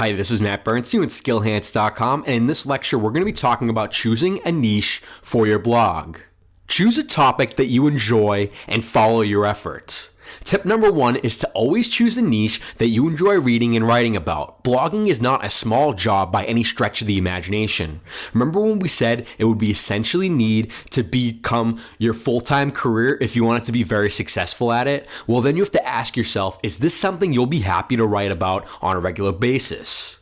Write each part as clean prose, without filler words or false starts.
Hi, this is Matt Bernstein with skillhance.com, and in this lecture, we're going to be talking about choosing a niche for your blog. Choose a topic that you enjoy and follow your effort. Tip number 1 is to always choose a niche that you enjoy reading and writing about. Blogging is not a small job by any stretch of the imagination. Remember when we said it would be essentially need to become your full-time career if you want it to be very successful at it? Well, then you have to ask yourself, is this something you'll be happy to write about on a regular basis?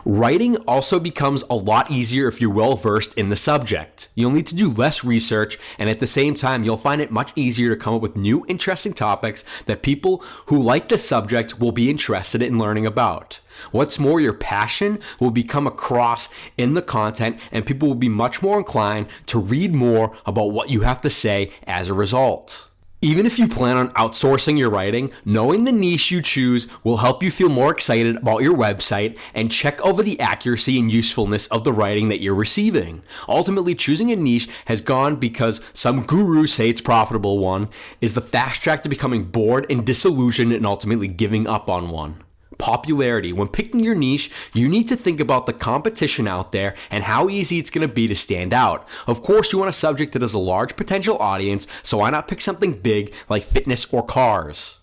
Writing also becomes a lot easier if you're well versed in the subject. You'll need to do less research, and at the same time, you'll find it much easier to come up with new interesting topics that people who like the subject will be interested in learning about. What's more, your passion will become across in the content, and people will be much more inclined to read more about what you have to say as a result. Even if you plan on outsourcing your writing, knowing the niche you choose will help you feel more excited about your website and check over the accuracy and usefulness of the writing that you're receiving. Ultimately, choosing a niche has gone because some gurus say it's profitable one, is the fast track to becoming bored and disillusioned and ultimately giving up on one. Popularity. When picking your niche, you need to think about the competition out there and how easy it's going to be to stand out. Of course, you want a subject that has a large potential audience, so why not pick something big like fitness or cars?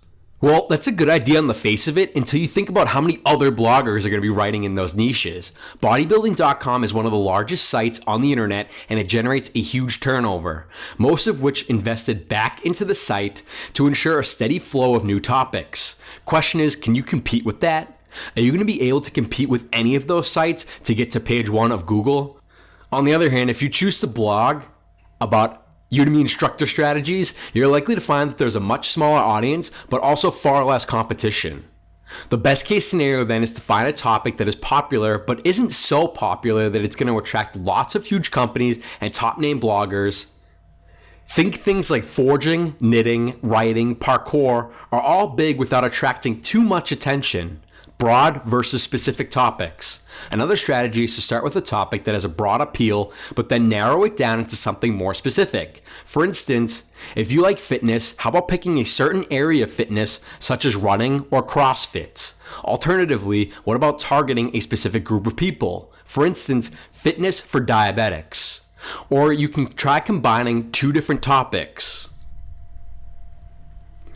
Well, that's a good idea on the face of it until you think about how many other bloggers are going to be writing in those niches. Bodybuilding.com is one of the largest sites on the internet, and it generates a huge turnover, most of which invested back into the site to ensure a steady flow of new topics. Question is, can you compete with that? Are you going to be able to compete with any of those sites to get to page 1 of Google? On the other hand, if you choose to blog about Udemy instructor strategies, you're likely to find that there's a much smaller audience, but also far less competition. The best case scenario then is to find a topic that is popular, but isn't so popular that it's going to attract lots of huge companies and top name bloggers. Think things like forging, knitting, writing, parkour are all big without attracting too much attention. Broad versus specific topics. Another strategy is to start with a topic that has a broad appeal, but then narrow it down into something more specific. For instance, if you like fitness, how about picking a certain area of fitness, such as running or CrossFit? Alternatively, what about targeting a specific group of people? For instance, fitness for diabetics. Or you can try combining 2 different topics.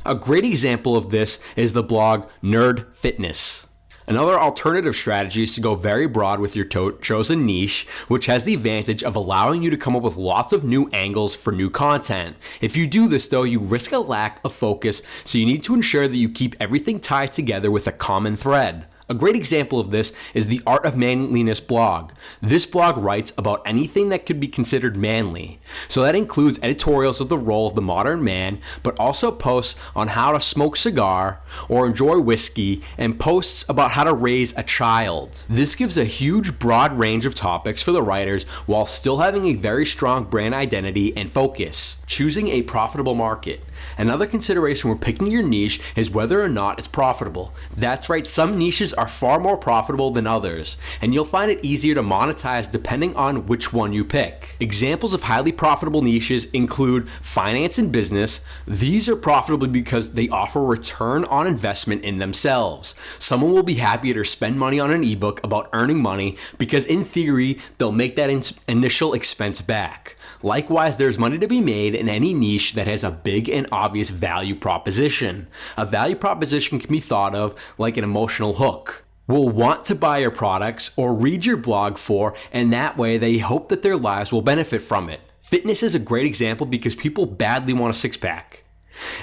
A great example of this is the blog Nerd Fitness. Another alternative strategy is to go very broad with your chosen niche, which has the advantage of allowing you to come up with lots of new angles for new content. If you do this though, you risk a lack of focus, so you need to ensure that you keep everything tied together with a common thread. A great example of this is the Art of Manliness blog. This blog writes about anything that could be considered manly. So that includes editorials of the role of the modern man, but also posts on how to smoke cigar or enjoy whiskey, and posts about how to raise a child. This gives a huge broad range of topics for the writers while still having a very strong brand identity and focus. Choosing a profitable market. Another consideration when picking your niche is whether or not it's profitable. That's right, some niches are far more profitable than others, and you'll find it easier to monetize depending on which one you pick. Examples of highly profitable niches include finance and business. These are profitable because they offer return on investment in themselves. Someone will be happy to spend money on an ebook about earning money because in theory, they'll make that initial expense back. Likewise, there's money to be made in any niche that has a big and obvious value proposition. A value proposition can be thought of like an emotional hook. Will want to buy your products or read your blog for, and that way they hope that their lives will benefit from it. Fitness is a great example because people badly want a six-pack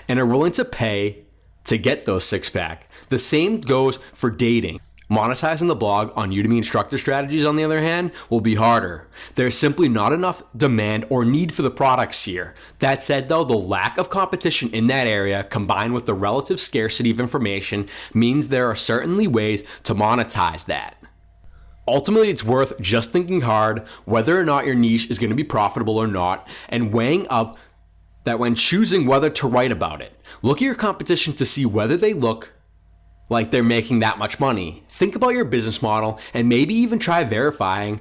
and are willing to pay to get those six-pack. The same goes for dating. Monetizing the blog on Udemy instructor strategies, on the other hand, will be harder. There's simply not enough demand or need for the products here. That said though, the lack of competition in that area combined with the relative scarcity of information means there are certainly ways to monetize that. Ultimately, it's worth just thinking hard whether or not your niche is going to be profitable or not, and weighing up that when choosing whether to write about it. Look at your competition to see whether they look like they're making that much money. Think about your business model and maybe even try verifying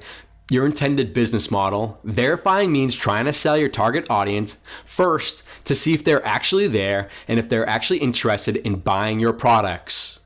your intended business model. Verifying means trying to sell your target audience first to see if they're actually there and if they're actually interested in buying your products.